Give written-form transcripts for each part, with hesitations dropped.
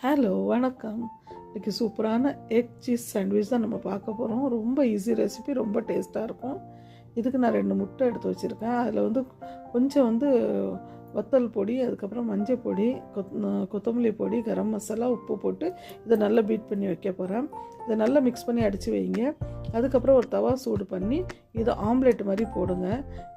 Hello வணக்கம். இன்றைக்கி சூப்பரான எக் சீஸ் சாண்ட்விச் தான் நம்ம பார்க்க போகிறோம். ரொம்ப ஈஸி ரெசிபி, ரொம்ப டேஸ்ட்டாக இருக்கும். இதுக்கு நான் 2 முட்டை எடுத்து வச்சுருக்கேன். அதில் கொஞ்சம் வத்தல் பொடி, அதுக்கப்புறம் மஞ்சள் பொடி, கொத்தமல்லி பொடி, கரம் மசாலா, உப்பு போட்டு இதை நல்லா பீட் பண்ணி வைக்க போகிறேன். இதை நல்லா மிக்ஸ் பண்ணி அடித்து வைங்க. அதுக்கப்புறம் ஒரு தவா சூடு பண்ணி இதை ஆம்லேட் மாதிரி போடுங்க.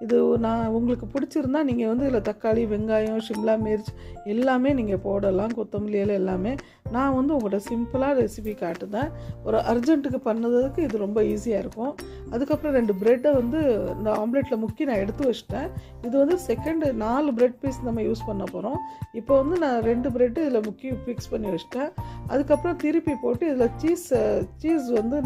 இது நான் உங்களுக்கு பிடிச்சிருந்தா நீங்கள் இதில் தக்காளி, வெங்காயம், ஷிம்லா மிர்ச் எல்லாமே நீங்கள் போடலாம், கொத்தமல்லி இலை எல்லாமே. நான் உங்கள்கிட்ட சிம்பிளாக ரெசிபி காட்டுதேன். ஒரு அர்ஜென்ட்டுக்கு பண்ணதுக்கு இது ரொம்ப ஈஸியாக இருக்கும். அதுக்கப்புறம் 2 ப்ரெட்டை இந்த ஆம்லேட்டில் முக்கி நான் எடுத்து வச்சிட்டேன். இது செகண்ட் 4 ப்ரெட் பீஸ் நம்ம யூஸ் பண்ண போகிறோம். இப்போ நான் 2 ப்ரெட்டு இதில் முக்கி ஃபிக்ஸ் பண்ணி வச்சிட்டேன். அதுக்கப்புறம் திருப்பி போட்டு இதில் சீஸ்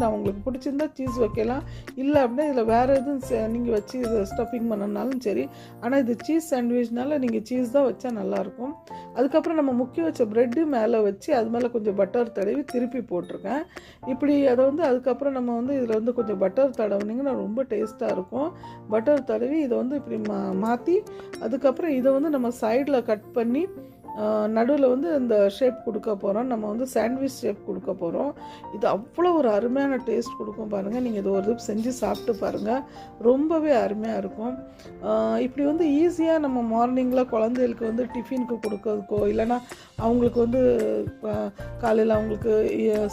நான் உங்களுக்கு பிடிச்சிருந்தா சீஸ் வைக்கலாம், இல்லை அப்படின்னா இதில் வேறு எதுவும் நீங்கள் வச்சு இதை ஸ்டஃபிங் பண்ணனாலும் சரி. ஆனால் இது சீஸ் சாண்ட்விச்னால நீங்கள் சீஸ் தான் வச்சா நல்லாயிருக்கும். அதுக்கப்புறம் நம்ம முக்கி வச்ச ப்ரெட்டு மேலே வச்சு அது மேலே கொஞ்சம் பட்டர் தடவி திருப்பி போட்டிருக்கேன். இப்படி அதை அதுக்கப்புறம் நம்ம இதில் கொஞ்சம் பட்டர் தடவுனிங்கன்னா ரொம்ப டேஸ்ட்டாக இருக்கும். பட்டர் தடவி இதை இப்படி மாற்றி அதுக்கப்புறம் இதை நம்ம சைடில் கட் பண்ணி நடுவில் இந்த ஷேப் கொடுக்க போகிறோம். நம்ம சாண்ட்விச் ஷேப் கொடுக்க போகிறோம். இது அவ்வளோ ஒரு அருமையான டேஸ்ட் கொடுக்கும் பாருங்கள். நீங்கள் இது ஒரு செஞ்சு சாப்பிட்டு பாருங்கள், ரொம்பவே அருமையாக இருக்கும். இப்படி ஈஸியாக நம்ம மார்னிங்கில் குழந்தைகளுக்கு டிஃபினுக்கு கொடுக்கறதுக்கோ, இல்லைனா அவங்களுக்கு காலையில் அவங்களுக்கு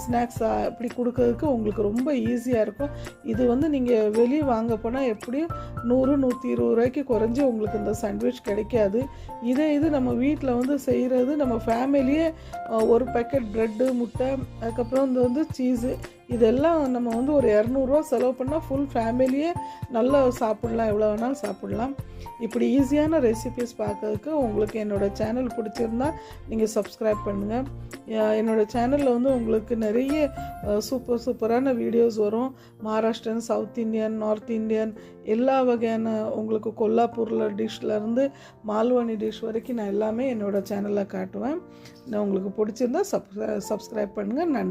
ஸ்நாக்ஸாக இப்படி கொடுக்கறதுக்கு உங்களுக்கு ரொம்ப ஈஸியாக இருக்கும். இது நீங்கள் வெளியே வாங்க போனால் எப்படியும் 100-120 ரூபாய்க்கு குறைஞ்சி உங்களுக்கு இந்த சாண்ட்விச் கிடைக்காது. இது நம்ம வீட்டில் செய்கிறது, நம்ம ஃபேமிலியே ஒரு பேக்கெட் ப்ரெட்டு, முட்டை, அதுக்கப்புறம் சீஸு, இதெல்லாம் நம்ம ஒரு 200 ரூபா செலவு பண்ணால் ஃபுல் ஃபேமிலியே நல்லா சாப்பிட்லாம், எவ்வளோ வேணாலும் சாப்பிட்லாம். இப்படி ஈஸியான ரெசிபிஸ் பார்க்கறதுக்கு உங்களுக்கு என்னோடய சேனல் பிடிச்சிருந்தா நீங்கள் சப்ஸ்கிரைப் பண்ணுங்கள். என்னோடய சேனலில் உங்களுக்கு நிறைய சூப்பரான வீடியோஸ் வரும். Maharashtrian, south Indian, north Indian, எல்லா வகையான உங்களுக்கு கொல்லாப்பூரில் டிஷ்லேருந்து மால்வனி டிஷ் வரைக்கும் நான் எல்லாமே என்னோடய சேனலில் காட்டுவேன். நான் உங்களுக்கு பிடிச்சிருந்தா சப்ஸ்கிரைப் பண்ணுங்கள். நன்றி.